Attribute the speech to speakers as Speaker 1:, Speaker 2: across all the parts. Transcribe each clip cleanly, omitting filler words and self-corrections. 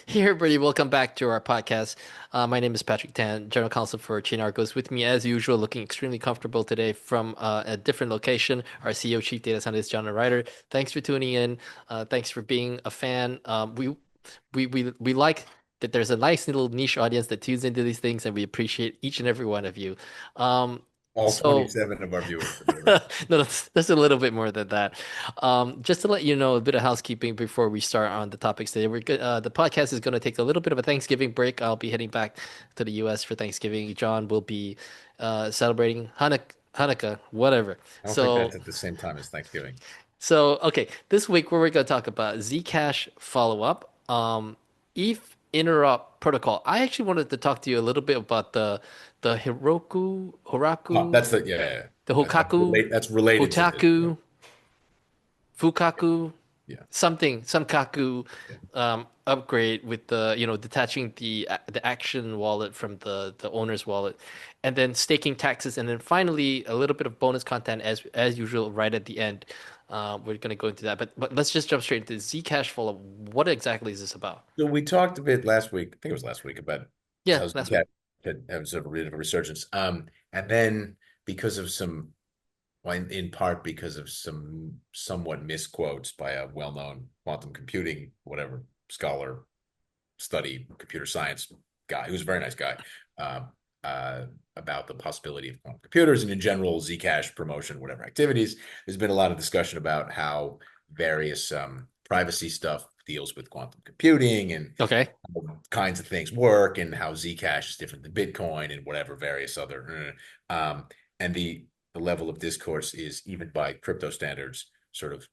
Speaker 1: Hey everybody, welcome back to our podcast. My name is Patrick Tan, General Counsel for Chain Argos. With me, as usual, looking extremely comfortable today from a different location, our CEO, Chief Data Scientist, John Ryder. Thanks for tuning in. Thanks for being a fan. We like that there's a nice little niche audience that tunes into these things, and we appreciate each and every one of you. Um,
Speaker 2: All
Speaker 1: so
Speaker 2: 27 of our viewers, by the way.
Speaker 1: no, that's a little bit more than that. Just to let you know, a bit of housekeeping before we start on the topics today. The podcast is going to take a little bit of a Thanksgiving break. I'll be heading back to the U.S. for Thanksgiving. John will be celebrating Hanukkah, whatever.
Speaker 2: I don't think that's
Speaker 1: So,
Speaker 2: at the same time as Thanksgiving.
Speaker 1: okay, this week we're going to talk about Zcash follow-up, ETH interrupt protocol. I actually wanted to talk to you a little bit about the Heroku,
Speaker 2: Oh,
Speaker 1: Horaku,
Speaker 2: that's the yeah, yeah, yeah.
Speaker 1: the
Speaker 2: That's
Speaker 1: Hokaku.
Speaker 2: that's related to this. Yeah,
Speaker 1: Otaku, Fukaku,
Speaker 2: yeah,
Speaker 1: some Kaku
Speaker 2: yeah.
Speaker 1: upgrade with the detaching the action wallet from the owner's wallet, and then staking taxes, and then finally a little bit of bonus content as usual right at the end. We're gonna go into that, but let's just jump straight into Zcash follow. What exactly is this about?
Speaker 2: So we talked a bit last week. I think it was last week about
Speaker 1: Yeah,
Speaker 2: how
Speaker 1: last
Speaker 2: Cat
Speaker 1: week.
Speaker 2: had sort of a bit of a resurgence. And then because of some, well, in part because of some somewhat misquotes by a well-known quantum computing whatever scholar, study computer science guy who's a very nice guy, um, uh, about the possibility of quantum computers and in general Zcash promotion, whatever activities. There's been a lot of discussion about how various privacy stuff deals with quantum computing and
Speaker 1: Okay.
Speaker 2: kinds of things work and how Zcash is different than Bitcoin and whatever various other and the level of discourse is even by crypto standards sort of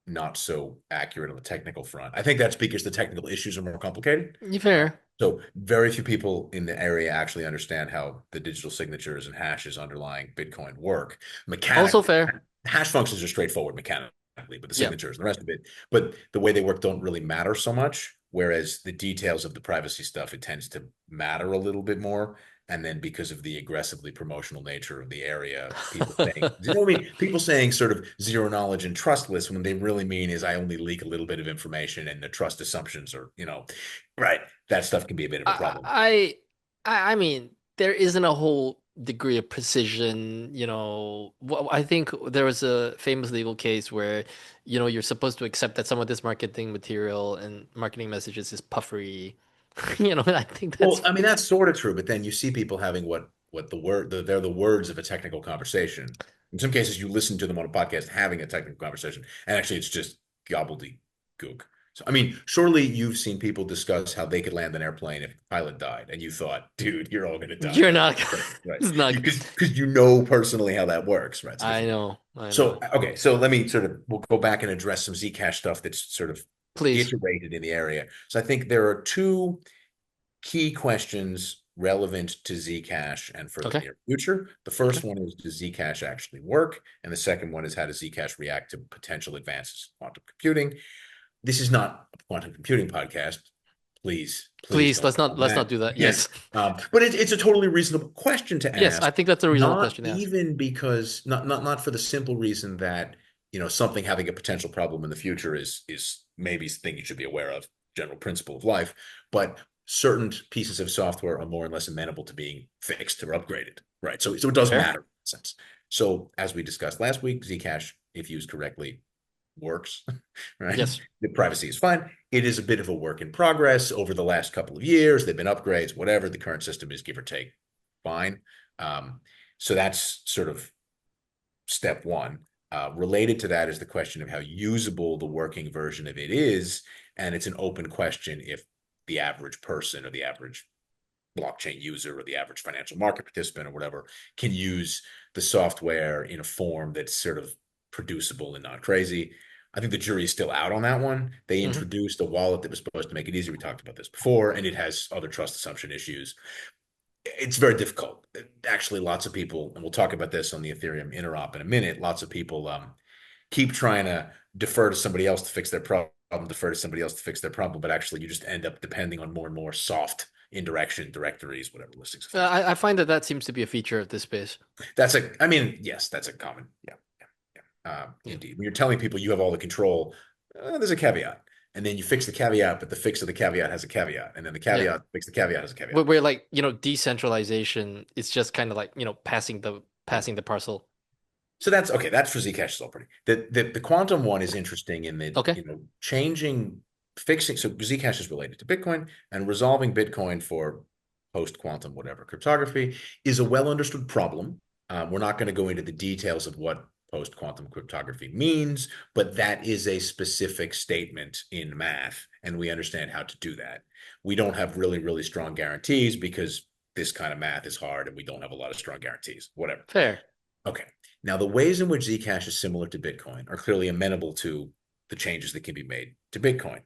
Speaker 2: not so accurate on the technical front. I think that's because the technical issues are more complicated.
Speaker 1: You fair.
Speaker 2: So very few people in the area actually understand how the digital signatures and hashes underlying Bitcoin work.
Speaker 1: Also
Speaker 2: Mechanically,
Speaker 1: fair.
Speaker 2: hash functions are straightforward mechanically, but the
Speaker 1: Yeah.
Speaker 2: signatures and the rest of it, but the way they work don't really matter so much. Whereas the details of the privacy stuff, it tends to matter a little bit more. And then because of the aggressively promotional nature of the area, people saying, you know what I mean? People saying sort of zero knowledge and trustless when they really mean is I only leak a little bit of information and the trust assumptions are, right. That stuff can be a bit of a
Speaker 1: I,
Speaker 2: problem.
Speaker 1: I, I mean, there isn't a whole degree of precision, I think there was a famous legal case where, you're supposed to accept that some of this marketing material and marketing messages is puffery. I think
Speaker 2: Well,
Speaker 1: that's
Speaker 2: I mean, that's sort of true, but then you see people having what they're the words of a technical conversation. In some cases, you listen to them on a podcast having a technical conversation, and actually it's just gobbledygook. So, I mean, surely you've seen people discuss how they could land an airplane if the pilot died, and you thought, dude, you're all gonna die.
Speaker 1: you're not,
Speaker 2: Right.
Speaker 1: it's not,
Speaker 2: Because you know personally how that works, right? It's a
Speaker 1: I
Speaker 2: different.
Speaker 1: know, I
Speaker 2: So,
Speaker 1: know.
Speaker 2: okay, so let me sort of we'll go back and address some Zcash stuff that's sort of
Speaker 1: Please.
Speaker 2: iterated in the area. So I think there are two key questions relevant to Zcash and for the
Speaker 1: Okay.
Speaker 2: near future. The
Speaker 1: Okay.
Speaker 2: first one is, does Zcash actually work? And the second one is, how does Zcash react to potential advances in quantum computing? This is not a quantum computing podcast. Please
Speaker 1: Please,
Speaker 2: don't
Speaker 1: let's
Speaker 2: think
Speaker 1: not,
Speaker 2: on
Speaker 1: let's not
Speaker 2: that.
Speaker 1: do that.
Speaker 2: Again,
Speaker 1: Yes.
Speaker 2: but it's a totally reasonable question to
Speaker 1: Yes,
Speaker 2: ask.
Speaker 1: I think that's a reasonable
Speaker 2: Not
Speaker 1: question to ask.
Speaker 2: even because not for the simple reason that something having a potential problem in the future is maybe something you should be aware of, general principle of life, but certain pieces of software are more and less amenable to being fixed or upgraded, right? So it does
Speaker 1: Fair?
Speaker 2: matter in a sense. So as we discussed last week, Zcash, if used correctly, works, right?
Speaker 1: Yes.
Speaker 2: The privacy is fine. It is a bit of a work in progress over the last couple of years. They've been upgrades, whatever. The current system is give or take fine. Um, so that's sort of step one. Related to that is the question of how usable the working version of it is. And it's an open question if the average person or the average blockchain user or the average financial market participant or whatever can use the software in a form that's sort of producible and not crazy. I think the jury is still out on that one. They
Speaker 1: Hmm.
Speaker 2: introduced a wallet that was supposed to make it easier. We talked about this before, and it has other trust assumption issues. It's very difficult. Actually, lots of people, and we'll talk about this on the Ethereum interop in a minute, lots of people keep trying to defer to somebody else to fix their problem, defer to somebody else to fix their problem, but actually you just end up depending on more and more soft indirection directories, whatever listings of things.
Speaker 1: I find that that seems to be a feature of this space.
Speaker 2: I mean, yes, that's a common, yeah, yeah, yeah.
Speaker 1: Yeah.
Speaker 2: Indeed. When you're telling people you have all the control, there's a caveat. and then you fix the caveat, but the fix of the caveat has a caveat, and then the
Speaker 1: Yeah.
Speaker 2: caveat fix the caveat has a caveat.
Speaker 1: Where like, decentralization is just kind of like,
Speaker 2: Yeah.
Speaker 1: passing the parcel.
Speaker 2: So that's okay. That's for Zcash all pretty. The quantum one is interesting in that,
Speaker 1: Okay.
Speaker 2: changing, fixing. So Zcash is related to Bitcoin, and resolving Bitcoin for post quantum whatever cryptography is a well understood problem. We're not going to go into the details of what post quantum cryptography means, but that is a specific statement in math, and we understand how to do that. We don't have really, really strong guarantees because this kind of math is hard, and we don't have a lot of strong guarantees. Whatever.
Speaker 1: Fair.
Speaker 2: Okay. Now, the ways in which Zcash is similar to Bitcoin are clearly amenable to the changes that can be made to Bitcoin.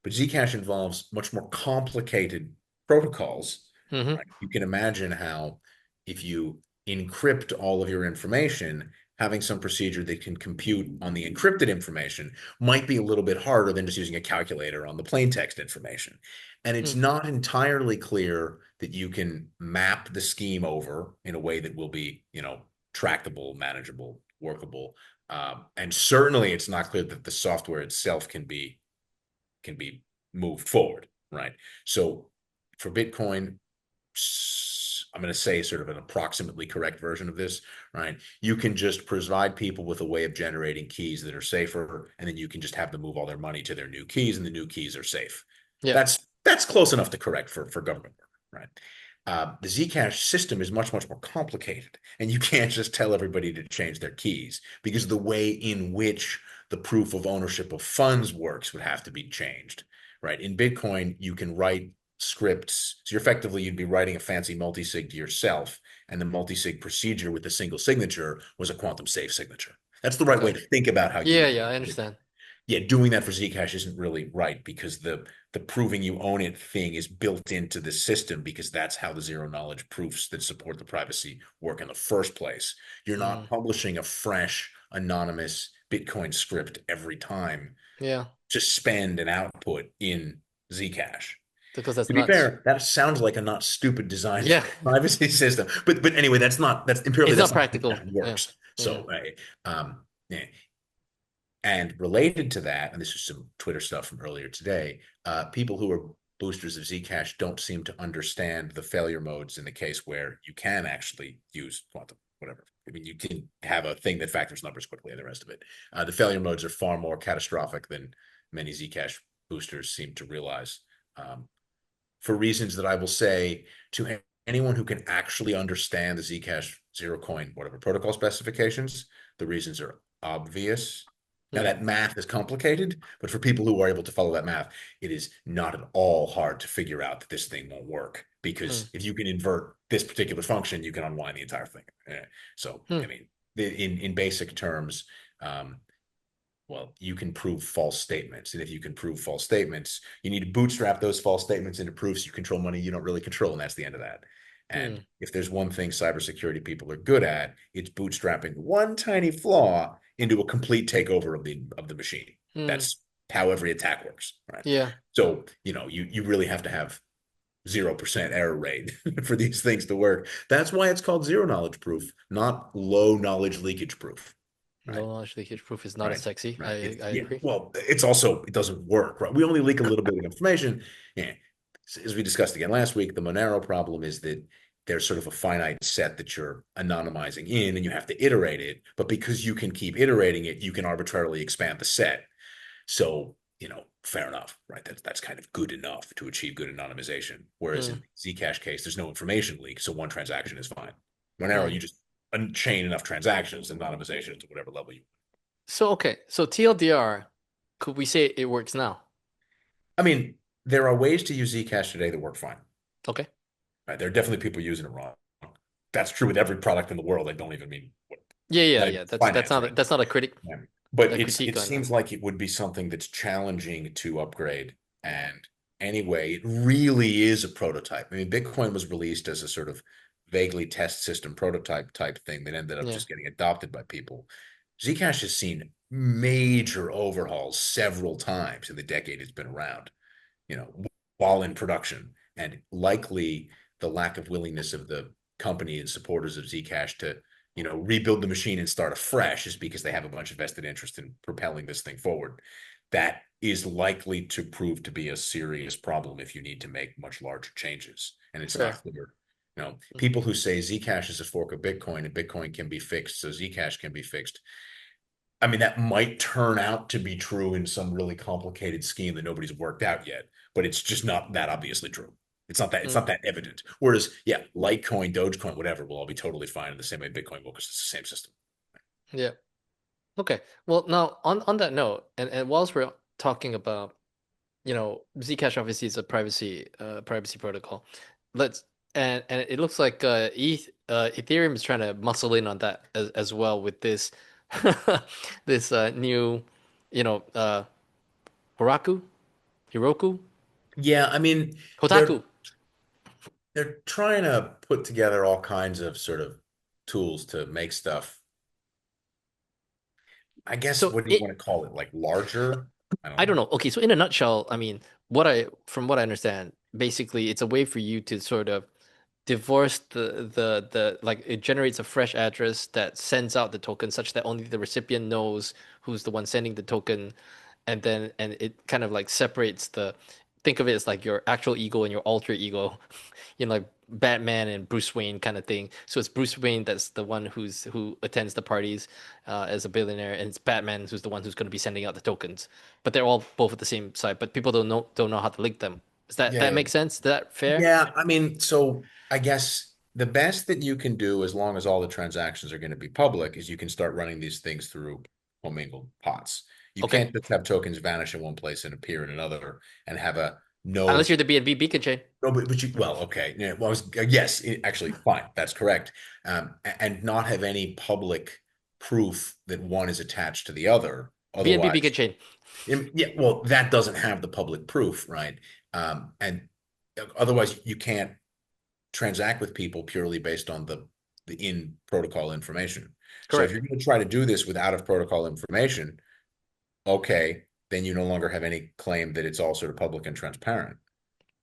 Speaker 2: But Zcash involves much more complicated protocols.
Speaker 1: Hmm.
Speaker 2: Right? You can imagine how, if you encrypt all of your information, having some procedure that can compute on the encrypted information might be a little bit harder than just using a calculator on the plain text information. And it's
Speaker 1: Hmm.
Speaker 2: not entirely clear that you can map the scheme over in a way that will be, tractable, manageable, workable. And certainly it's not clear that the software itself can be moved forward, right? So for Bitcoin, I'm going to say sort of an approximately correct version of this, right? You can just provide people with a way of generating keys that are safer, and then you can just have them move all their money to their new keys, and the new keys are safe.
Speaker 1: Yeah.
Speaker 2: That's close enough to correct for government work, right? The Zcash system is much, much more complicated, and you can't just tell everybody to change their keys because the way in which the proof of ownership of funds works would have to be changed, right? In Bitcoin, you can write scripts. So you'd be writing a fancy multi-sig to yourself, and the multi-sig procedure with the single signature was a quantum safe signature. That's the right way
Speaker 1: Okay.
Speaker 2: to think about how you
Speaker 1: Yeah,
Speaker 2: would
Speaker 1: yeah,
Speaker 2: do
Speaker 1: I
Speaker 2: it.
Speaker 1: understand.
Speaker 2: Yeah, doing that for Zcash isn't really right because the proving you own it thing is built into the system because that's how the zero knowledge proofs that support the privacy work in the first place. You're
Speaker 1: Mm.
Speaker 2: not publishing a fresh anonymous Bitcoin script every time
Speaker 1: Yeah,
Speaker 2: to spend and output in Zcash.
Speaker 1: because that's
Speaker 2: To be
Speaker 1: nuts.
Speaker 2: fair, that sounds like a not stupid design
Speaker 1: Yeah.
Speaker 2: for a privacy system, but anyway, that's empirically
Speaker 1: It's not
Speaker 2: that's not how
Speaker 1: practical.
Speaker 2: Zcash
Speaker 1: Yeah.
Speaker 2: works.
Speaker 1: Yeah.
Speaker 2: So, yeah. And related to that, and this is some Twitter stuff from earlier today, people who are boosters of Zcash don't seem to understand the failure modes in the case where you can actually use quantum, whatever. I mean, you can have a thing that factors numbers quickly and the rest of it. The failure modes are far more catastrophic than many Zcash boosters seem to realize. For reasons that I will say to anyone who can actually understand the Zcash zero coin, whatever protocol specifications, the reasons are obvious. Now,
Speaker 1: Mm.
Speaker 2: that math is complicated, but for people who are able to follow that math, it is not at all hard to figure out that this thing won't work.
Speaker 1: Mm.
Speaker 2: Because if you can invert this particular function, you can unwind the entire thing. So,
Speaker 1: Mm.
Speaker 2: I mean, in basic terms, well, you can prove false statements. And if you can prove false statements, you need to bootstrap those false statements into proofs you control money you don't really control. And that's the end of that. And
Speaker 1: Mm.
Speaker 2: if there's one thing cybersecurity people are good at, it's bootstrapping one tiny flaw into a complete takeover of the machine.
Speaker 1: Mm.
Speaker 2: That's how every attack works, right?
Speaker 1: Yeah.
Speaker 2: So, you really have to have 0% error rate for these things to work. That's why it's called zero knowledge proof, not low knowledge leakage proof,
Speaker 1: No
Speaker 2: right?
Speaker 1: knowledge leakage proof is not as
Speaker 2: Right.
Speaker 1: sexy. I
Speaker 2: Right.
Speaker 1: I
Speaker 2: Yeah.
Speaker 1: agree.
Speaker 2: Well, it's also, it doesn't work, right? We only leak a little bit of information. Yeah. As we discussed again last week, the Monero problem is that there's sort of a finite set that you're anonymizing in and you have to iterate it. But because you can keep iterating it, you can arbitrarily expand the set. So, fair enough, right? That's kind of good enough to achieve good anonymization. Whereas
Speaker 1: Mm.
Speaker 2: in the Zcash case, there's no information leak. So one transaction is fine. Monero,
Speaker 1: Mm.
Speaker 2: you just unchain enough transactions, anonymization to whatever level you.
Speaker 1: So okay, so TLDR, could we say it works now?
Speaker 2: I mean, there are ways to use Zcash today that work fine.
Speaker 1: Okay.
Speaker 2: Right? There are definitely people using it wrong. That's true with every product in the world. I don't even mean
Speaker 1: Yeah, yeah,
Speaker 2: not even
Speaker 1: yeah. That's
Speaker 2: finance,
Speaker 1: not
Speaker 2: right?
Speaker 1: that's not a
Speaker 2: Yeah. But
Speaker 1: a
Speaker 2: it's
Speaker 1: critique
Speaker 2: it
Speaker 1: on that.
Speaker 2: seems like it would be something that's challenging to upgrade. And anyway, it really is a prototype. I mean, Bitcoin was released as a sort of vaguely test system prototype type thing that ended up
Speaker 1: Yeah.
Speaker 2: just getting adopted by people. Zcash has seen major overhauls several times in the decade it's been around, you know, while in production. And likely the lack of willingness of the company and supporters of Zcash to, rebuild the machine and start afresh is because they have a bunch of vested interest in propelling this thing forward. that is likely to prove to be a serious problem if you need to make much larger changes. And it's not
Speaker 1: Sure.
Speaker 2: clear. People who say Zcash is a fork of Bitcoin and Bitcoin can be fixed, so Zcash can be fixed. I mean, that might turn out to be true in some really complicated scheme that nobody's worked out yet, but it's just not that obviously true. It's
Speaker 1: Mm,
Speaker 2: not that evident. Whereas, yeah, Litecoin, Dogecoin, whatever, will all be totally fine in the same way Bitcoin will because it's the same system.
Speaker 1: yeah. Okay. Well, now on that note, and whilst we're talking about, Zcash obviously is a privacy protocol. Let's and it looks like Ethereum is trying to muscle in on that as well with this this new, you know, Horaku, Hiroku,
Speaker 2: Yeah, I mean,
Speaker 1: Kotaku.
Speaker 2: they're trying to put together all kinds of sort of tools to make stuff. I guess
Speaker 1: So
Speaker 2: what do you want to call it? Like larger? I don't
Speaker 1: I don't
Speaker 2: know.
Speaker 1: know. Okay, so in a nutshell, I mean, from what I understand, basically it's a way for you to sort of divorce the like it generates a fresh address that sends out the token such that only the recipient knows who's the one sending the token, and it kind of like separates the think of it as like your actual ego and your alter ego, like Batman and Bruce Wayne kind of thing. So it's Bruce Wayne that's the one who attends the parties as a billionaire, and it's Batman who's the one who's going to be sending out the tokens. But they're all both at the same side, but people don't know how to link them. Does
Speaker 2: Yeah,
Speaker 1: that
Speaker 2: yeah.
Speaker 1: make sense? Is that fair?
Speaker 2: Yeah, I mean, so I guess the best that you can do, as long as all the transactions are going to be public, is you can start running these things through commingled pots. You
Speaker 1: Okay.
Speaker 2: can't just have tokens vanish in one place and appear in another and have a
Speaker 1: Unless
Speaker 2: no.
Speaker 1: you're the BNB beacon chain.
Speaker 2: No, but you, well, okay. Yeah, well, yes, actually, fine. That's correct. And not have any public proof that one is attached to the other.
Speaker 1: BNB beacon
Speaker 2: Otherwise,
Speaker 1: chain.
Speaker 2: yeah, well, that doesn't have the public proof, right? And otherwise, you can't transact with people purely based on the in protocol information. So if
Speaker 1: Correct.
Speaker 2: you're going to try to do this with out of protocol information, okay, then you no longer have any claim that it's all sort of public and transparent,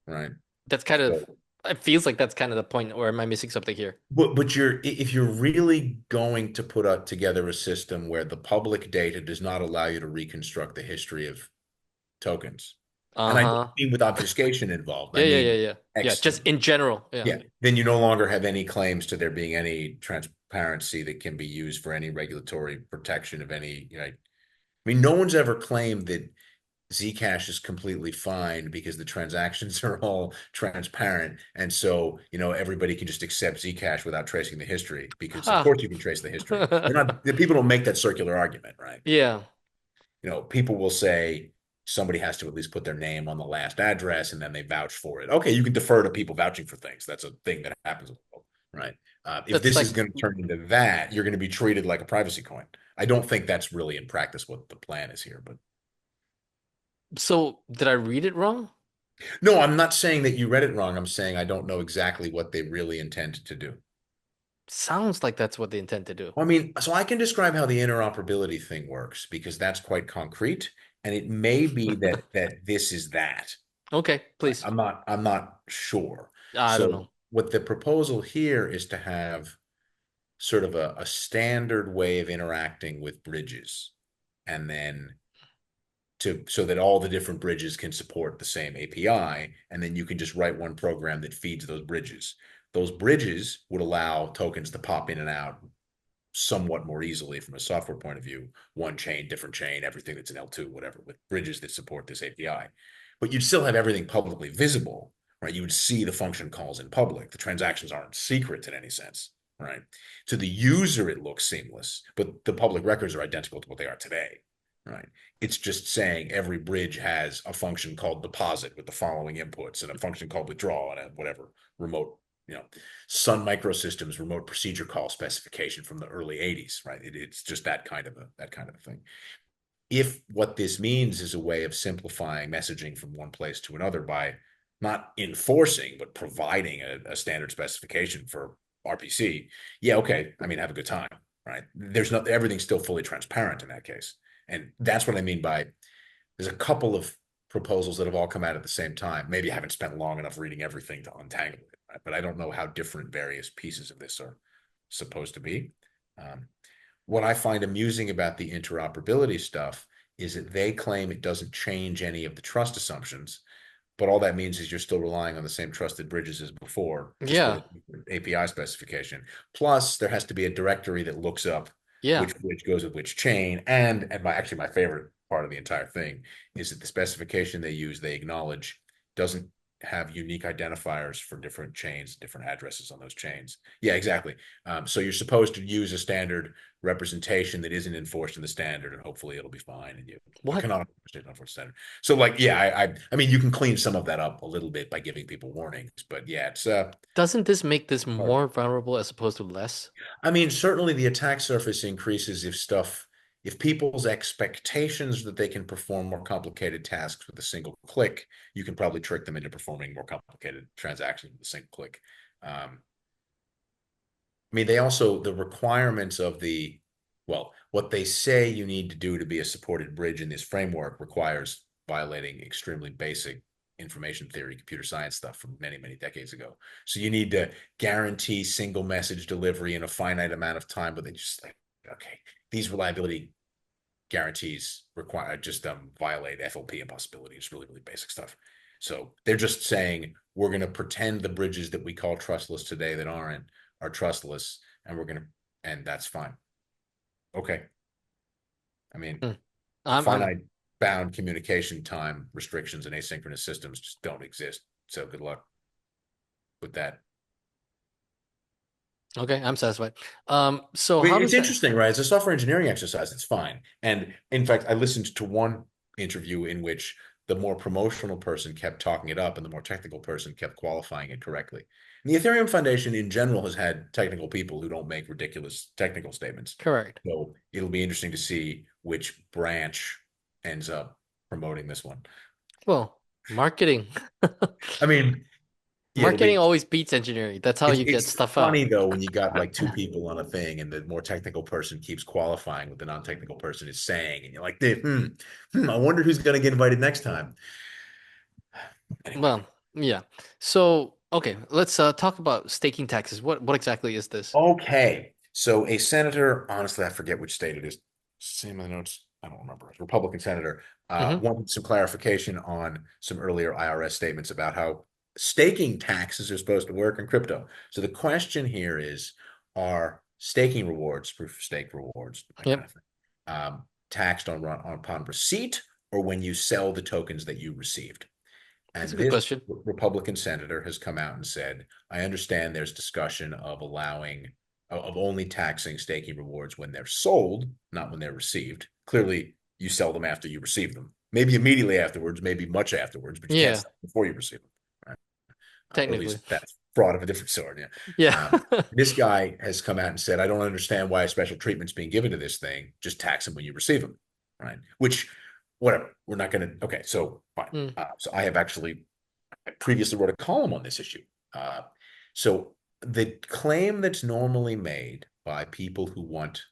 Speaker 2: right?
Speaker 1: That's kind of
Speaker 2: So,
Speaker 1: it feels like that's kind of the point, or am I missing something here?
Speaker 2: but if you're really going to put together a system where the public data does not allow you to reconstruct the history of tokens, and I don't
Speaker 1: Uh-huh.
Speaker 2: mean with obfuscation involved, I
Speaker 1: Yeah, yeah, yeah,
Speaker 2: mean
Speaker 1: yeah. Yeah,
Speaker 2: X.
Speaker 1: just in general. Yeah.
Speaker 2: Yeah, then you no longer have any claims to there being any transparency that can be used for any regulatory protection of any, I mean, no one's ever claimed that Zcash is completely fine because the transactions are all transparent. And so, everybody can just accept Zcash without tracing the history because of
Speaker 1: Ha.
Speaker 2: course you can trace the history. The people don't make that circular argument, right?
Speaker 1: Yeah.
Speaker 2: People will say somebody has to at least put their name on the last address and then they vouch for it. Okay, you can defer to people vouching for things. That's a thing that happens, right? If
Speaker 1: That's
Speaker 2: this is
Speaker 1: like
Speaker 2: going to turn into that, you're going to be treated like a privacy coin. I don't think that's really in practice what the plan is here, but
Speaker 1: so did I read it wrong?
Speaker 2: no, I'm not saying that you read it wrong. I'm saying I don't know exactly what they really intend to do.
Speaker 1: Sounds like that's what they intend to do.
Speaker 2: I mean, so I can describe how the interoperability thing works because that's quite concrete, and it may be that this is that.
Speaker 1: Okay, please.
Speaker 2: I'm not sure.
Speaker 1: I don't
Speaker 2: So
Speaker 1: know.
Speaker 2: what the proposal here is to have sort of a standard way of interacting with bridges, and then so that all the different bridges can support the same API, and then you can just write one program that feeds those bridges. Those bridges would allow tokens to pop in and out somewhat more easily from a software point of view, one chain, different chain, everything that's in L2, whatever, with bridges that support this API. But you'd still have everything publicly visible, right? You would see the function calls in public. The transactions aren't secret in any sense, right? To the user, it looks seamless, but the public records are identical to what they are today, right? It's just saying every bridge has a function called deposit with the following inputs and a function called withdraw and a whatever remote, Sun Microsystems remote procedure call specification from the early 80s, right? It's just that kind of a thing. If what this means is a way of simplifying messaging from one place to another by not enforcing, but providing a standard specification for RPC, yeah, okay. I mean, have a good time, right? Everything's still fully transparent in that case. And that's what I mean by there's a couple of proposals that have all come out at the same time. Maybe I haven't spent long enough reading everything to untangle it, right? But I don't know how different various pieces of this are supposed to be. What I find amusing about the interoperability stuff is that they claim it doesn't change any of the trust assumptions, but all that means is you're still relying on the same trusted bridges as before, just with
Speaker 1: Yeah.
Speaker 2: an API specification. Plus, there has to be a directory that looks up
Speaker 1: Yeah.
Speaker 2: which bridge goes with which chain. And my favorite part of the entire thing is that the specification they use, they acknowledge, doesn't have unique identifiers for different chains, different addresses on those chains. Yeah, exactly. So you're supposed to use a standard representation that isn't enforced in the standard, and hopefully it'll be fine. And you
Speaker 1: What?
Speaker 2: cannot enforce standard. So like, yeah, I mean, you can clean some of that up a little bit by giving people warnings, but yeah, it's
Speaker 1: Doesn't this make this
Speaker 2: hard.
Speaker 1: more vulnerable as opposed to less?
Speaker 2: I mean, certainly the attack surface increases if people's expectations that they can perform more complicated tasks with a single click, you can probably trick them into performing more complicated transactions with a single click. I mean, the requirements of what they say you need to do to be a supported bridge in this framework requires violating extremely basic information theory, computer science stuff from many, many decades ago. So you need to guarantee single message delivery in a finite amount of time, but they just like, okay, these reliability guarantees require just violate FLP impossibility. It's really, really basic stuff. So they're just saying we're going to pretend the bridges that we call trustless today that aren't are trustless, and and that's fine. Okay. I mean,
Speaker 1: Hmm. I'm
Speaker 2: finite bound communication time restrictions in asynchronous systems just don't exist. So good luck with that.
Speaker 1: okay. I'm satisfied. So
Speaker 2: But
Speaker 1: how
Speaker 2: it's
Speaker 1: does that?
Speaker 2: interesting, right? It's a software engineering exercise. It's fine. And in fact, I listened to one interview in which the more promotional person kept talking it up and the more technical person kept qualifying it correctly. And the Ethereum Foundation in general has had technical people who don't make ridiculous technical statements.
Speaker 1: Correct.
Speaker 2: So it'll be interesting to see which branch ends up promoting this one.
Speaker 1: Well, marketing.
Speaker 2: I mean, yeah, it'll
Speaker 1: Marketing
Speaker 2: be
Speaker 1: always beats engineering. That's how
Speaker 2: it's
Speaker 1: you get
Speaker 2: it's
Speaker 1: stuff
Speaker 2: funny
Speaker 1: out.
Speaker 2: though when you got like two people on a thing and the more technical person keeps qualifying what the non-technical person is saying, and you're like, I wonder who's going to get invited next time. Anyway,
Speaker 1: Well, yeah. So, okay, let's talk about staking taxes. What exactly is this?
Speaker 2: okay. So a senator, honestly, I forget which state it is. Same in the notes. I don't remember. A Republican senator
Speaker 1: Hmm.
Speaker 2: wanted some clarification on some earlier IRS statements about how staking taxes are supposed to work in crypto. So the question here is, are staking rewards, proof of stake rewards, that kind
Speaker 1: Yep.
Speaker 2: of thing, taxed upon receipt or when you sell the tokens that you received?
Speaker 1: That's a
Speaker 2: And
Speaker 1: good
Speaker 2: this
Speaker 1: question.
Speaker 2: Republican senator has come out and said, I understand there's discussion of only taxing staking rewards when they're sold, not when they're received. Clearly, you sell them after you receive them. Maybe immediately afterwards, maybe much afterwards, but you can't
Speaker 1: Yeah,
Speaker 2: sell them before you receive them. Right? Or at
Speaker 1: technically.
Speaker 2: least that's fraud of a different sort. Yeah.
Speaker 1: Yeah.
Speaker 2: This guy has come out and said, I don't understand why a special treatment's being given to this thing. Just tax them when you receive them. Right. Which, whatever. We're not going to. Okay. So fine.
Speaker 1: Mm,
Speaker 2: So I previously wrote a column on this issue. Uh, so the claim that's normally made by people who want,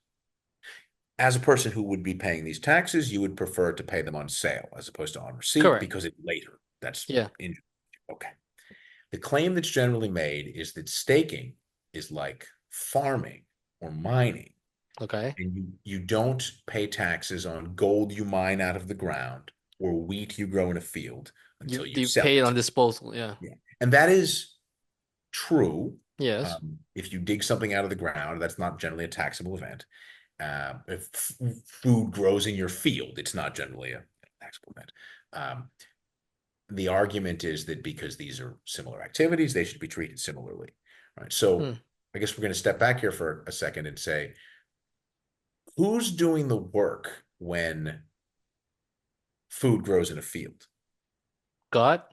Speaker 2: as a person who would be paying these taxes, you would prefer to pay them on sale as opposed to on receipt
Speaker 1: correct.
Speaker 2: because it's later. That's
Speaker 1: Yeah.
Speaker 2: in, okay. The claim that's generally made is that staking is like farming or mining,
Speaker 1: Okay.
Speaker 2: and you don't pay taxes on gold you mine out of the ground or wheat you grow in a field until you
Speaker 1: You
Speaker 2: sell
Speaker 1: pay it
Speaker 2: it.
Speaker 1: on disposal. Yeah.
Speaker 2: Yeah. And that is true.
Speaker 1: Yes.
Speaker 2: If you dig something out of the ground, that's not generally a taxable event. If food grows in your field, it's not generally a taxable event. Um, the argument is that because these are similar activities, they should be treated similarly. Right. So
Speaker 1: Hmm.
Speaker 2: I guess we're going to step back here for a second and say, who's doing the work when food grows in a field?
Speaker 1: God?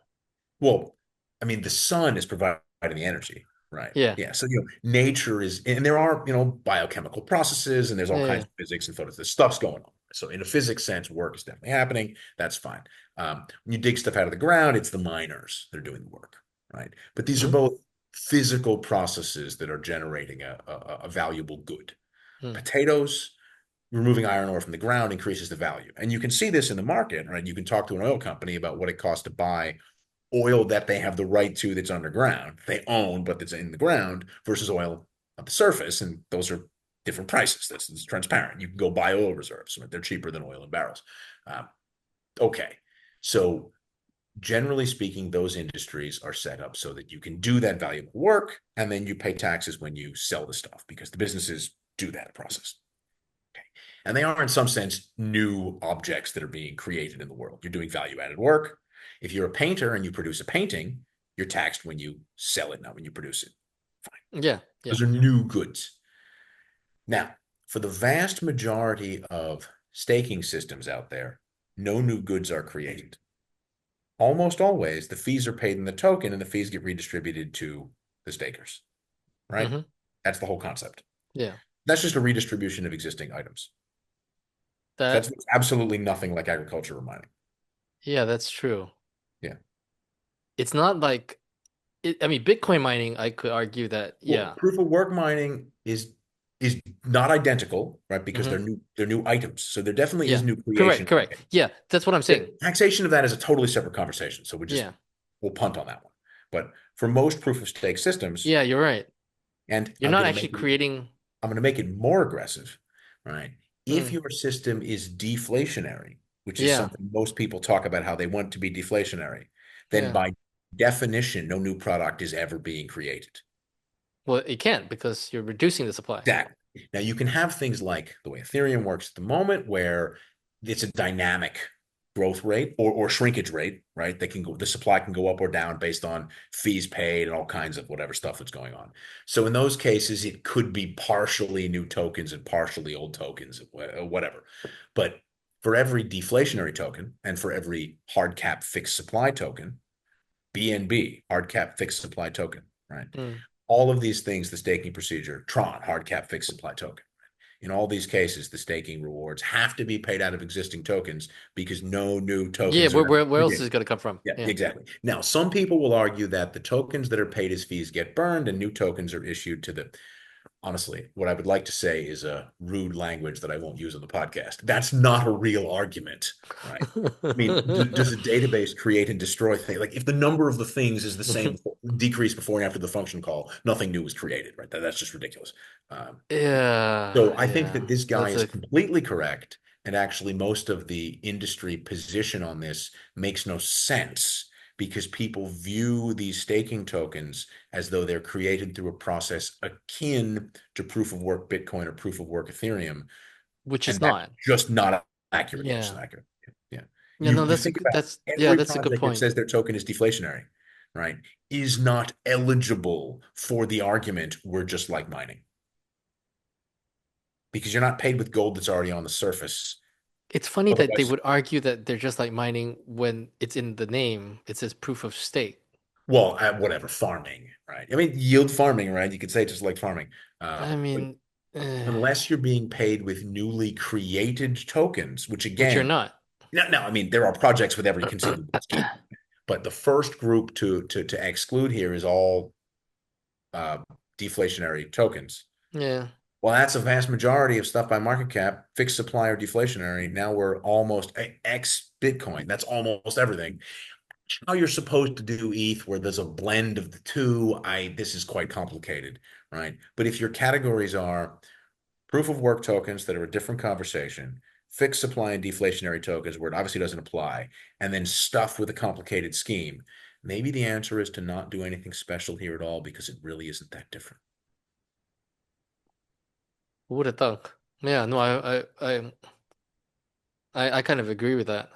Speaker 2: Well, I mean, the sun is providing the energy, right?
Speaker 1: Yeah.
Speaker 2: Yeah. So, nature is, and there are, biochemical processes and there's all
Speaker 1: Yeah.
Speaker 2: kinds
Speaker 1: Yeah.
Speaker 2: of physics and photos. This stuff's going on. So, in a physics sense, work is definitely happening. That's fine. When you dig stuff out of the ground, it's the miners that are doing the work, right? But these are
Speaker 1: Hmm.
Speaker 2: both physical processes that are generating a valuable good.
Speaker 1: Hmm.
Speaker 2: Potatoes, removing iron ore from the ground increases the value. And you can see this in the market, right? You can talk to an oil company about what it costs to buy oil that they have the right to that's underground, they own, but that's in the ground versus oil on the surface. And those are different prices. That's transparent. You can go buy oil reserves. They're cheaper than oil in barrels. Um, okay. So generally speaking, those industries are set up so that you can do that valuable work and then you pay taxes when you sell the stuff because the businesses do that process. Okay. And they are, in some sense, new objects that are being created in the world. You're doing value added work. If you're a painter and you produce a painting, you're taxed when you sell it, not when you produce it. Fine.
Speaker 1: Yeah, yeah.
Speaker 2: Those are new goods. Now, for the vast majority of staking systems out there, no new goods are created. Almost always, the fees are paid in the token and the fees get redistributed to the stakers, right?
Speaker 1: Hmm.
Speaker 2: That's the whole concept.
Speaker 1: Yeah.
Speaker 2: That's just a redistribution of existing items. So
Speaker 1: That,
Speaker 2: that's absolutely nothing like agriculture or mining.
Speaker 1: yeah, that's true.
Speaker 2: Yeah.
Speaker 1: It's not like I mean, Bitcoin mining, I could argue that,
Speaker 2: Well,
Speaker 1: yeah.
Speaker 2: proof of work mining is not identical, right? Because
Speaker 1: Hmm.
Speaker 2: they're new items. So there definitely is
Speaker 1: Yeah.
Speaker 2: new
Speaker 1: Correct,
Speaker 2: creation.
Speaker 1: correct. Yeah, that's what I'm saying.
Speaker 2: The taxation of that is a totally separate conversation. So
Speaker 1: Yeah.
Speaker 2: we'll punt on that one. But for most proof of stake systems,
Speaker 1: Yeah, you're right.
Speaker 2: and
Speaker 1: You're not actually creating.
Speaker 2: I'm going to make it more aggressive, right? If
Speaker 1: Mm,
Speaker 2: your system is deflationary, which is
Speaker 1: yeah,
Speaker 2: something most people talk about how they want to be deflationary, then
Speaker 1: yeah.
Speaker 2: by definition, no new product is ever being created.
Speaker 1: Well, it can't because you're reducing the supply.
Speaker 2: Exactly. Now you can have things like the way Ethereum works at the moment, where it's a dynamic growth rate or shrinkage rate, right? The supply can go up or down based on fees paid and all kinds of whatever stuff that's going on. So in those cases, it could be partially new tokens and partially old tokens, whatever. But for every deflationary token and for every hard cap fixed supply token, BNB, hard cap fixed supply token, right?
Speaker 1: Mm.
Speaker 2: All of these things, the staking procedure, Tron, hard cap fixed supply token. In all these cases, the staking rewards have to be paid out of existing tokens because no new
Speaker 1: Yeah,
Speaker 2: tokens are
Speaker 1: where,
Speaker 2: ever
Speaker 1: where else is
Speaker 2: created.
Speaker 1: it going to come from?
Speaker 2: Yeah,
Speaker 1: Yeah.
Speaker 2: exactly. Now, some people will argue that the tokens that are paid as fees get burned and new tokens are issued to the honestly, what I would like to say is a rude language that I won't use on the podcast. That's not a real argument, right? I mean, does a database create and destroy things? Like if the number of the things is the same, decrease before and after the function call, nothing new is created, right? That's just ridiculous. Um,
Speaker 1: Yeah,
Speaker 2: so I think
Speaker 1: yeah.
Speaker 2: that this guy
Speaker 1: That's
Speaker 2: is
Speaker 1: a
Speaker 2: completely correct. And actually, most of the industry position on this makes no sense because people view these staking tokens as though they're created through a process akin to proof of work Bitcoin or proof of work Ethereum.
Speaker 1: which is
Speaker 2: And that's
Speaker 1: not.
Speaker 2: just not accurate. Yeah, it's
Speaker 1: Yeah.
Speaker 2: not accurate. Yeah.
Speaker 1: Yeah, no,
Speaker 2: You
Speaker 1: that's a
Speaker 2: think
Speaker 1: good
Speaker 2: about
Speaker 1: that's yeah,
Speaker 2: every
Speaker 1: that's a good
Speaker 2: project that
Speaker 1: point.
Speaker 2: says their token is deflationary, right, is not eligible for the argument we're just like mining because you're not paid with gold that's already on the surface.
Speaker 1: It's funny that they
Speaker 2: Otherwise,
Speaker 1: would argue that they're just like mining when it's in the name. It says proof of stake.
Speaker 2: well, whatever, farming, right? I mean, yield farming, right? You could say it's just like farming.
Speaker 1: I
Speaker 2: But
Speaker 1: mean,
Speaker 2: unless you're being paid with newly created tokens, which
Speaker 1: which you're
Speaker 2: again,
Speaker 1: not.
Speaker 2: no, I mean, there are projects with every conceivable scheme, but the first group to exclude here is all uh, deflationary tokens.
Speaker 1: Yeah.
Speaker 2: Well, that's a vast majority of stuff by market cap, fixed supply or deflationary. Now we're almost X Bitcoin. That's almost everything. How you're supposed to do ETH, where there's a blend of the two, this is quite complicated, right? But if your categories are proof of work tokens that are a different conversation, fixed supply and deflationary tokens where it obviously doesn't apply, and then stuff with a complicated scheme, maybe the answer is to not do anything special here at all because it really isn't that different.
Speaker 1: Who would have thunk? Yeah, no, I kind of agree with that.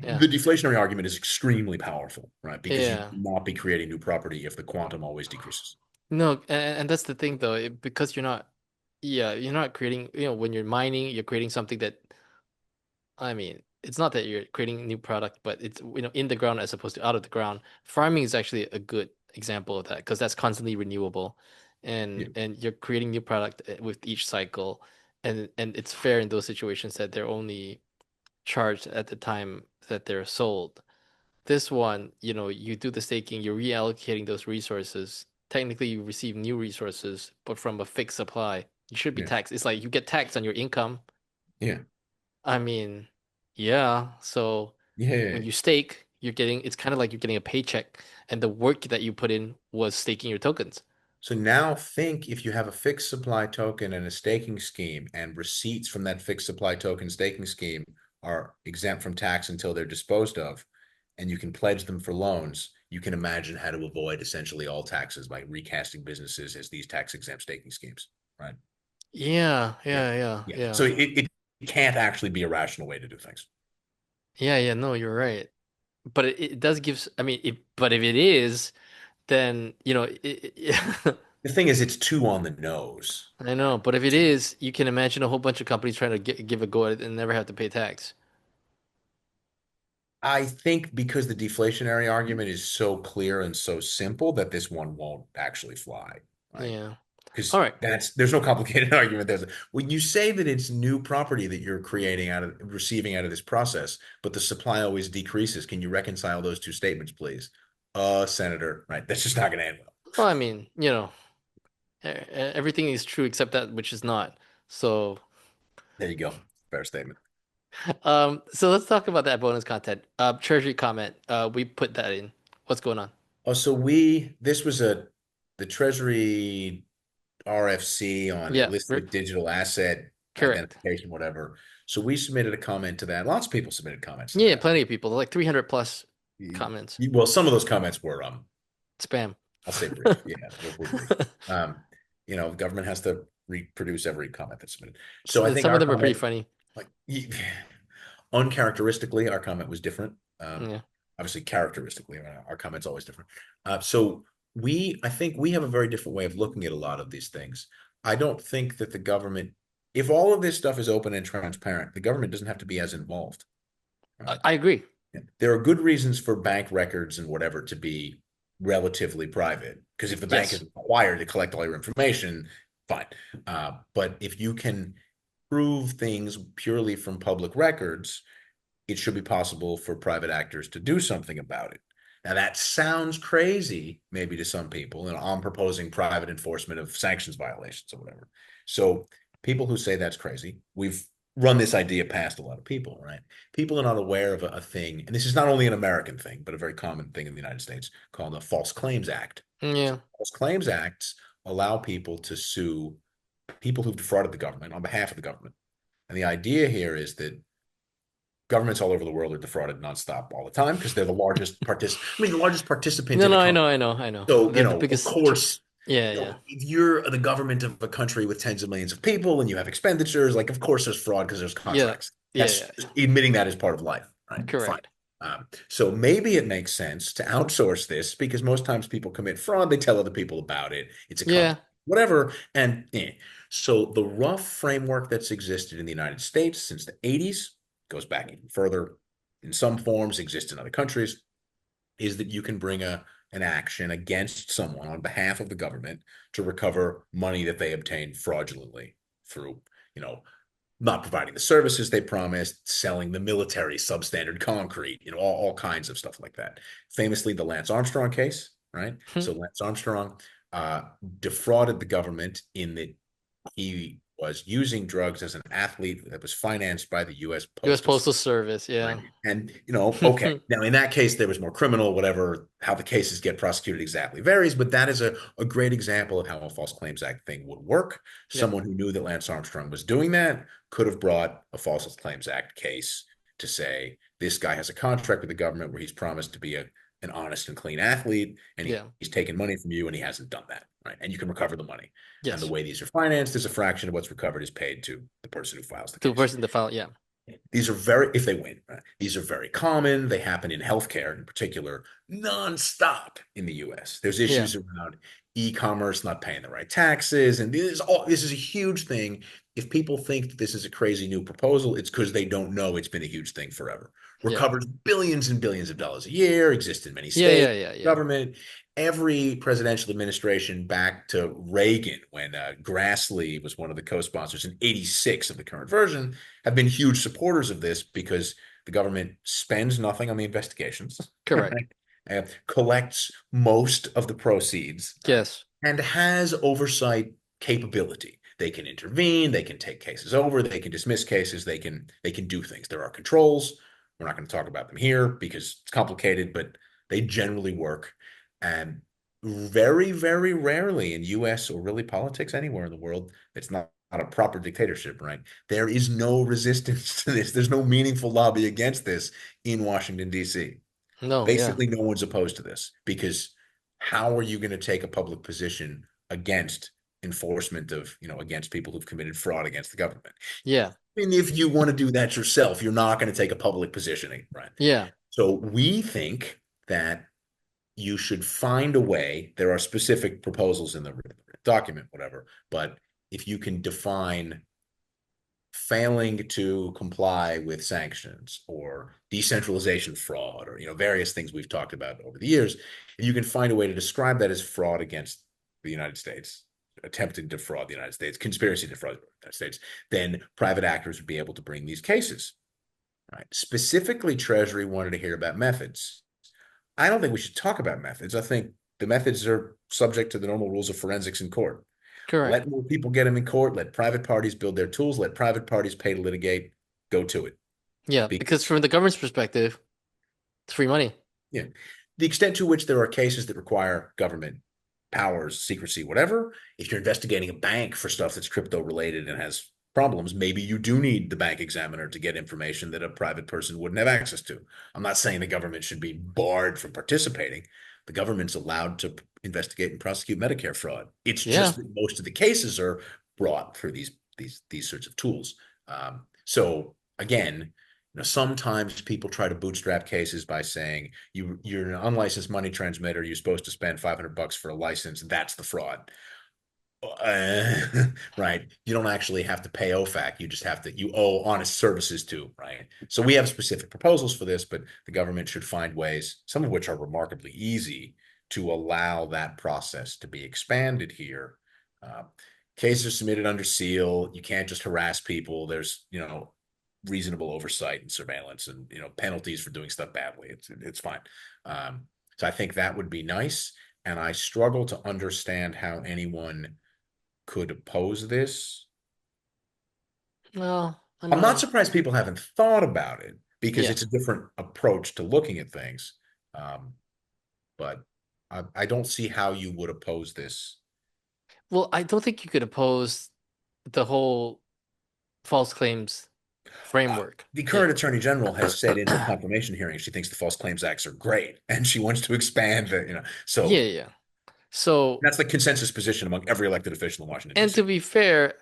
Speaker 1: Yeah.
Speaker 2: The deflationary argument is extremely powerful, right? Because you
Speaker 1: Yeah.
Speaker 2: not be creating new property if the quantum always decreases.
Speaker 1: No, and that's the thing though, because you're not, yeah, you're not creating, when you're mining, you're creating something that, I mean, it's not that you're creating a new product, but it's, in the ground as opposed to out of the ground. Farming is actually a good example of that because that's constantly renewable,
Speaker 2: Yeah,
Speaker 1: and you're creating new product with each cycle, and it's fair in those situations that they're only charged at the time that they're sold. This one, you do the staking, you're reallocating those resources. Technically, you receive new resources, but from a fixed supply. You should be
Speaker 2: yeah,
Speaker 1: taxed. It's like you get taxed on your income.
Speaker 2: yeah,
Speaker 1: I mean, yeah. So when
Speaker 2: yeah.
Speaker 1: you stake, it's kind of like you're getting a paycheck, and the work that you put in was staking your tokens.
Speaker 2: So now think if you have a fixed supply token and a staking scheme, and receipts from that fixed supply token staking scheme are exempt from tax until they're disposed of, and you can pledge them for loans, you can imagine how to avoid essentially all taxes by recasting businesses as these tax exempt staking schemes, right?
Speaker 1: Yeah,
Speaker 2: Yeah.
Speaker 1: yeah, yeah,
Speaker 2: Yeah.
Speaker 1: yeah.
Speaker 2: So it can't actually be a rational way to do things.
Speaker 1: Yeah, yeah, no, you're right. But it does give, I mean, but if it is, then,
Speaker 2: The thing is, it's too on the nose.
Speaker 1: I know, but if it is, you can imagine a whole bunch of companies trying to give a go at it and never have to pay tax.
Speaker 2: I think because the deflationary argument is so clear and so simple that this one won't actually fly, right?
Speaker 1: Yeah. All
Speaker 2: Because
Speaker 1: right.
Speaker 2: there's no complicated argument. When you say that it's new property that you're creating receiving out of this process, but the supply always decreases. Can you reconcile those two statements, please? Senator, right? That's just not going to end well.
Speaker 1: Well, I mean, everything is true except that which is not. So,
Speaker 2: There you go. Fair statement.
Speaker 1: so let's talk about that bonus content. Treasury comment. We put that in. What's going on?
Speaker 2: Oh, so this was the Treasury RFC on
Speaker 1: Yeah,
Speaker 2: illicit digital asset
Speaker 1: correct.
Speaker 2: identification, whatever. So we submitted a comment to that. Lots of people submitted comments to
Speaker 1: Yeah,
Speaker 2: that.
Speaker 1: plenty of people, like 300 plus comments.
Speaker 2: Well, some of those comments were,
Speaker 1: Spam.
Speaker 2: I'll say brief. Yeah, we're brief. Um, the government has to reproduce every comment that's submitted. So I think
Speaker 1: Some of
Speaker 2: our
Speaker 1: them are pretty
Speaker 2: comment,
Speaker 1: funny.
Speaker 2: like, uncharacteristically, our comment was different.
Speaker 1: Yeah.
Speaker 2: Obviously, characteristically, our comment's always different. So I think we have a very different way of looking at a lot of these things. I don't think that the government, if all of this stuff is open and transparent, the government doesn't have to be as involved.
Speaker 1: I
Speaker 2: Right?
Speaker 1: I agree.
Speaker 2: There are good reasons for bank records and whatever to be relatively private, because if the bank is
Speaker 1: Yes.
Speaker 2: required to collect all your information, fine. But if you can prove things purely from public records, it should be possible for private actors to do something about it. Now, that sounds crazy, maybe to some people, and I'm proposing private enforcement of sanctions violations or whatever. So, people who say that's crazy, we've run this idea past a lot of people, right? People are not aware of a thing, and this is not only an American thing, but a very common thing in the United States called the False Claims Act. So
Speaker 1: Yeah.
Speaker 2: False Claims Acts allow people to sue people who've defrauded the government on behalf of the government. And the idea here is that governments all over the world are defrauded nonstop all the time because they're the largest the largest participant
Speaker 1: No,
Speaker 2: in
Speaker 1: no, I
Speaker 2: economy.
Speaker 1: know, I know, I know.
Speaker 2: So,
Speaker 1: They're the
Speaker 2: of
Speaker 1: biggest.
Speaker 2: course,
Speaker 1: Yeah, yeah,
Speaker 2: if you're the government of a country with tens of millions of people and you have expenditures, like, of course there's fraud because there's
Speaker 1: yeah,
Speaker 2: contracts.
Speaker 1: yeah,
Speaker 2: That's
Speaker 1: yeah, yeah.
Speaker 2: admitting that is part of life, right? Fine.
Speaker 1: Correct.
Speaker 2: So maybe it makes sense to outsource this because most times people commit fraud, they tell other people about it. It's a company,
Speaker 1: Yeah,
Speaker 2: whatever. And so the rough framework that's existed in the United States since the 80s goes back even further in some forms, exists in other countries, is that you can bring an action against someone on behalf of the government to recover money that they obtained fraudulently through, you know, not providing the services they promised, selling the military substandard concrete, all kinds of stuff like that. Famously, the Lance Armstrong case, right? So Lance Armstrong uh, defrauded the government in that he was using drugs as an athlete that was financed by the U.S.
Speaker 1: U.S.
Speaker 2: Postal
Speaker 1: Postal
Speaker 2: Service.
Speaker 1: Service.
Speaker 2: Right.
Speaker 1: Yeah.
Speaker 2: And, okay. Now, in that case, there was more criminal, whatever, how the cases get prosecuted exactly varies, but that is a great example of how a False Claims Act thing would work.
Speaker 1: Yep.
Speaker 2: Someone who knew that Lance Armstrong was doing that could have brought a False Claims Act case to say, this guy has a contract with the government where he's promised to be an honest and clean athlete, and
Speaker 1: Yeah.
Speaker 2: he's taken money from you and he hasn't done that. Right. And you can recover the money. And the
Speaker 1: Yes.
Speaker 2: way these are financed is a fraction of what's recovered is paid to the person who files the
Speaker 1: To the
Speaker 2: case.
Speaker 1: person to file. Yeah.
Speaker 2: These are if they win, right? These are very common. They happen in healthcare in particular, nonstop in the US. There's
Speaker 1: Yeah.
Speaker 2: issues around e-commerce not paying the right taxes. And this is a huge thing. If people think that this is a crazy new proposal, it's because they don't know it's been a huge thing forever.
Speaker 1: Yeah.
Speaker 2: Recovers billions and billions of dollars a year, exists in many
Speaker 1: Yeah.
Speaker 2: states,
Speaker 1: Yeah. Yeah. Yeah.
Speaker 2: government. Every presidential administration back to Reagan, when Grassley was one of the co-sponsors in '86 of the current version, have been huge supporters of this because the government spends nothing on the investigations,
Speaker 1: Correct.
Speaker 2: right? Collects most of the proceeds,
Speaker 1: Yes.
Speaker 2: and has oversight capability. They can intervene, they can take cases over, they can dismiss cases, they can do things. There are controls. We're not going to talk about them here because it's complicated, but they generally work. And very, very rarely in US or really politics anywhere in the world, it's not a proper dictatorship, right? There is no resistance to this. There's no meaningful lobby against this in Washington, D.C.
Speaker 1: No, yeah.
Speaker 2: Basically, no one's opposed to this because how are you going to take a public position against enforcement of, against people who've committed fraud against the government?
Speaker 1: Yeah.
Speaker 2: I mean, if you want to do that yourself, you're not going to take a public positioning, right?
Speaker 1: Yeah.
Speaker 2: So we think that you should find a way. There are specific proposals in the document, whatever, but if you can define failing to comply with sanctions or decentralization fraud or various things we've talked about over the years, if you can find a way to describe that as fraud against the United States, attempting to defraud the United States, conspiracy to defraud the United States, then private actors would be able to bring these cases. Right? Specifically, Treasury wanted to hear about methods. I don't think we should talk about methods. I think the methods are subject to the normal rules of forensics in court.
Speaker 1: Correct.
Speaker 2: Let more people get them in court. Let private parties build their tools. Let private parties pay to litigate. Go to it.
Speaker 1: Yeah, because
Speaker 2: Because,
Speaker 1: from the government's perspective, it's free money.
Speaker 2: yeah, the extent to which there are cases that require government powers, secrecy, whatever, if you're investigating a bank for stuff that's crypto related and has problems, maybe you do need the bank examiner to get information that a private person wouldn't have access to. I'm not saying the government should be barred from participating. The government's allowed to investigate and prosecute Medicare fraud. It's
Speaker 1: Yeah.
Speaker 2: just that most of the cases are brought through these sorts of tools. So again, sometimes people try to bootstrap cases by saying you're an unlicensed money transmitter. You're supposed to spend $500 for a license. That's the fraud. Right. You don't actually have to pay OFAC. You owe honest services too, right? So we have specific proposals for this, but the government should find ways, some of which are remarkably easy, to allow that process to be expanded here. Uh, Cases are submitted under seal. You can't just harass people. There's, reasonable oversight and surveillance and, penalties for doing stuff badly. It's fine. So I think that would be nice. And I struggle to understand how anyone could oppose this.
Speaker 1: Well, I
Speaker 2: I'm not
Speaker 1: mean,
Speaker 2: surprised people haven't thought about it because
Speaker 1: yeah.
Speaker 2: it's a different approach to looking at things. Um, but I don't see how you would oppose this.
Speaker 1: Well, I don't think you could oppose the whole false claims
Speaker 2: Uh,
Speaker 1: framework.
Speaker 2: the
Speaker 1: Yeah.
Speaker 2: current attorney general has said in her confirmation hearing she thinks the False Claims Acts are great, and she wants to expand the.
Speaker 1: Yeah,
Speaker 2: So
Speaker 1: yeah. So,
Speaker 2: that's the consensus position among every elected official in Washington
Speaker 1: and
Speaker 2: D.C.
Speaker 1: to be fair,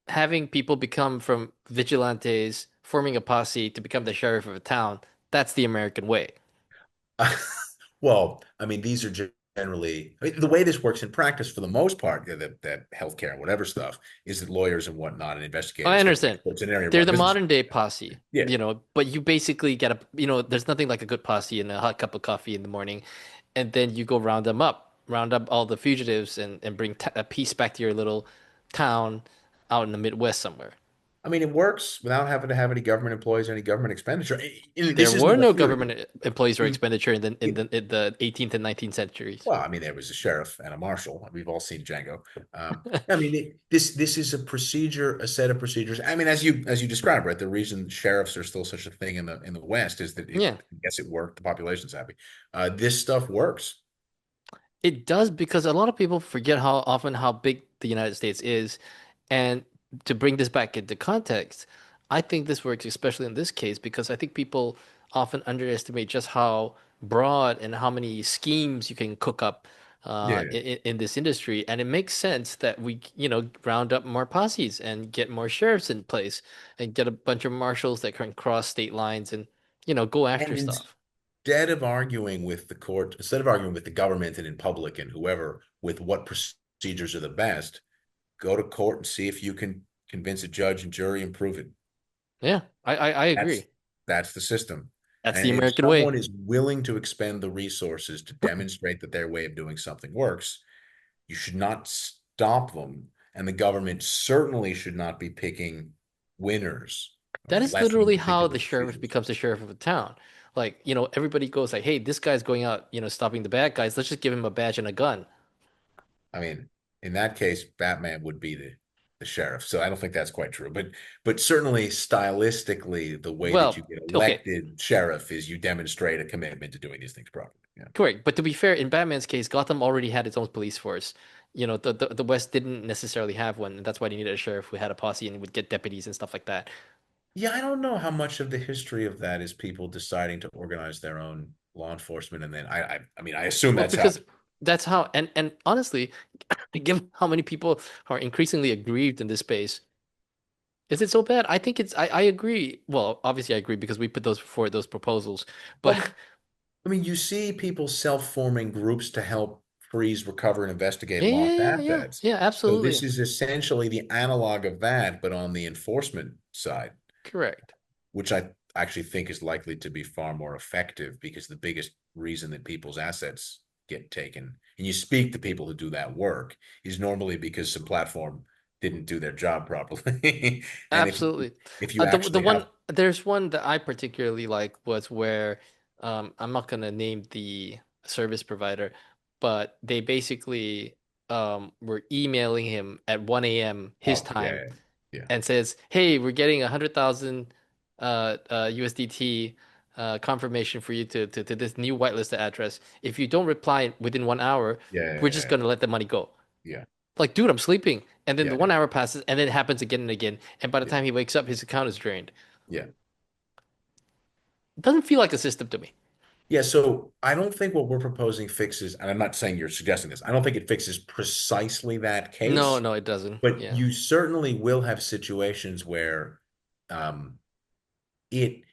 Speaker 1: having people become from vigilantes, forming a posse to become the sheriff of a town, that's the American way.
Speaker 2: Well, I mean, these are generally the way this works in practice for the most part, that healthcare and whatever stuff is that lawyers and whatnot and
Speaker 1: I
Speaker 2: investigators go to
Speaker 1: understand.
Speaker 2: experts in area
Speaker 1: They're
Speaker 2: run
Speaker 1: the
Speaker 2: business.
Speaker 1: modern day posse,
Speaker 2: Yeah.
Speaker 1: but you basically get there's nothing like a good posse and a hot cup of coffee in the morning, and then you go round up all the fugitives and bring a peace back to your little town out in the Midwest somewhere.
Speaker 2: I mean, it works without having to have any government employees or any government expenditure.
Speaker 1: There
Speaker 2: This isn't
Speaker 1: were
Speaker 2: a
Speaker 1: no
Speaker 2: theory.
Speaker 1: government employees or
Speaker 2: In,
Speaker 1: expenditure in the in
Speaker 2: in,
Speaker 1: the in the 18th and 19th centuries.
Speaker 2: well, I mean, there was a sheriff and a marshal. We've all seen Django. I mean, this is a procedure, a set of procedures. I mean, as you described, right? The reason sheriffs are still such a thing in the West is that
Speaker 1: Yeah.
Speaker 2: I guess it worked. The population's happy. This stuff works.
Speaker 1: It does because a lot of people forget how big the United States is. And to bring this back into context, I think this works especially in this case because I think people often underestimate just how broad and how many schemes you can cook up
Speaker 2: Yeah.
Speaker 1: in this industry. And it makes sense that we, round up more posses and get more sheriffs in place and get a bunch of marshals that can cross state lines and, go after
Speaker 2: And
Speaker 1: stuff.
Speaker 2: instead of arguing with the government and in public and whoever with what procedures are the best, go to court and see if you can convince a judge and jury and prove it.
Speaker 1: Yeah, I
Speaker 2: That's
Speaker 1: agree.
Speaker 2: that's the system.
Speaker 1: That's the
Speaker 2: And if
Speaker 1: American
Speaker 2: someone
Speaker 1: way.
Speaker 2: is willing to expend the resources to demonstrate that their way of doing something works, you should not stop them. And the government certainly should not be picking winners
Speaker 1: That
Speaker 2: or
Speaker 1: is
Speaker 2: lessening
Speaker 1: literally
Speaker 2: the
Speaker 1: how
Speaker 2: victim
Speaker 1: the
Speaker 2: of
Speaker 1: sheriff
Speaker 2: procedures.
Speaker 1: becomes the sheriff of a town. Like, everybody goes like, "Hey, this guy's going out, stopping the bad guys. Let's just give him a badge and a gun."
Speaker 2: I mean, in that case, Batman would be the the sheriff. So I don't think that's quite true. But certainly stylistically, the way that you
Speaker 1: Well,
Speaker 2: get
Speaker 1: okay,
Speaker 2: elected sheriff is you demonstrate a commitment to doing these things properly. Yeah.
Speaker 1: correct. But to be fair, in Batman's case, Gotham already had its own police force. The West didn't necessarily have one, and that's why they needed a sheriff who had a posse and would get deputies and stuff like that.
Speaker 2: Yeah, I don't know how much of the history of that is people deciding to organize their own law enforcement, and then I mean, I assume
Speaker 1: Well,
Speaker 2: that's how.
Speaker 1: because that's how, and honestly, given how many people are increasingly aggrieved in this space, is it so bad? I think I agree. Well, obviously I agree because we put those forward those proposals. But
Speaker 2: Well, I mean, you see people self-forming groups to help freeze, recover, and investigate
Speaker 1: yeah,
Speaker 2: lost
Speaker 1: yeah, yeah, yeah,
Speaker 2: assets.
Speaker 1: yeah,
Speaker 2: So this
Speaker 1: absolutely.
Speaker 2: is essentially the analog of that, but on the enforcement side,
Speaker 1: Correct.
Speaker 2: which I actually think is likely to be far more effective because the biggest reason that people's assets get taken, and you speak to people who do that work, is normally because some platform didn't do their job properly. And
Speaker 1: Absolutely.
Speaker 2: if you
Speaker 1: The
Speaker 2: actually
Speaker 1: one
Speaker 2: have,
Speaker 1: there's one that I particularly like was where I'm not gonna name the service provider, but they basically were emailing him at 1 a.m. his
Speaker 2: oh
Speaker 1: time
Speaker 2: yeah, yeah,
Speaker 1: and says, "Hey, we're getting 100,000 USDT confirmation for you to this new whitelisted address. If you don't reply within 1 hour,
Speaker 2: yeah,
Speaker 1: we're just
Speaker 2: yeah,
Speaker 1: gonna let the money go."
Speaker 2: yeah,
Speaker 1: Like, dude, I'm sleeping. And then
Speaker 2: yeah,
Speaker 1: the
Speaker 2: yeah,
Speaker 1: 1 hour passes, and then it happens again and again. And by the
Speaker 2: yeah,
Speaker 1: time he wakes up, his account is drained.
Speaker 2: yeah.
Speaker 1: It doesn't feel like a system to me.
Speaker 2: Yeah, so I don't think what we're proposing fixes, and I'm not saying you're suggesting this, I don't think it fixes precisely that
Speaker 1: No,
Speaker 2: case,
Speaker 1: no, it doesn't.
Speaker 2: but
Speaker 1: Yeah.
Speaker 2: you certainly will have situations where um, it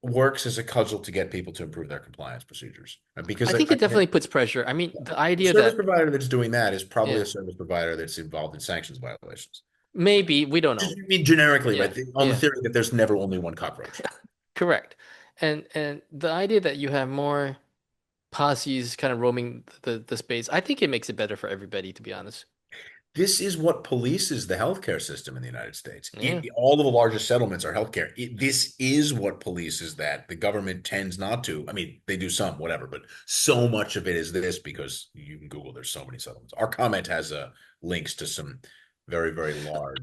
Speaker 2: works as a cudgel to get people to improve their compliance procedures. Because
Speaker 1: I think it definitely puts pressure. I mean, the
Speaker 2: the
Speaker 1: idea
Speaker 2: service
Speaker 1: that,
Speaker 2: provider that's doing that is probably
Speaker 1: yeah,
Speaker 2: a service provider that's involved in sanctions violations.
Speaker 1: maybe, we don't
Speaker 2: Just
Speaker 1: know.
Speaker 2: I mean, generically,
Speaker 1: Yeah,
Speaker 2: right? On the
Speaker 1: yeah,
Speaker 2: theory that there's never only one cockroach.
Speaker 1: correct. And the idea that you have more posses kind of roaming the space, I think it makes it better for everybody, to be honest.
Speaker 2: This is what polices the healthcare system in the United States.
Speaker 1: Yeah.
Speaker 2: All of the largest settlements are healthcare. This is what polices that. The government tends not to. I mean, they do some, whatever, but so much of it is this because you can Google. There's so many settlements. Our comment has links to some very, very large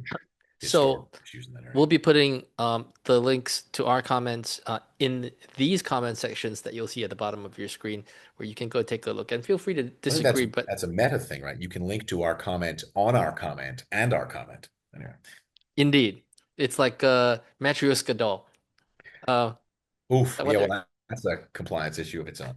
Speaker 2: historical
Speaker 1: So
Speaker 2: issues in that area.
Speaker 1: we'll be putting the links to our comments in these comment sections that you'll see at the bottom of your screen, where you can go take a look and feel free to
Speaker 2: I think that's
Speaker 1: disagree. But
Speaker 2: that's a meta thing, right? You can link to our comment on our comment and our comment. Anyway.
Speaker 1: indeed, it's like a Matryoshka doll. Uh,
Speaker 2: Oof.
Speaker 1: what
Speaker 2: Yeah, well,
Speaker 1: they're
Speaker 2: that's a compliance issue of its own.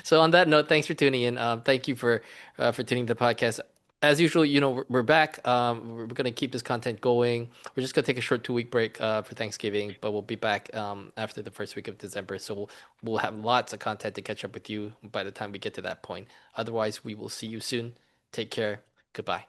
Speaker 1: So on that note, thanks for tuning in. Thank you for tuning to the podcast. As usual, we're back. We're gonna keep this content going. We're just gonna take a short 2 week break for Thanksgiving, but we'll be back after the first week of December. So we'll have lots of content to catch up with you by the time we get to that point. Otherwise, we will see you soon. Take care. Goodbye.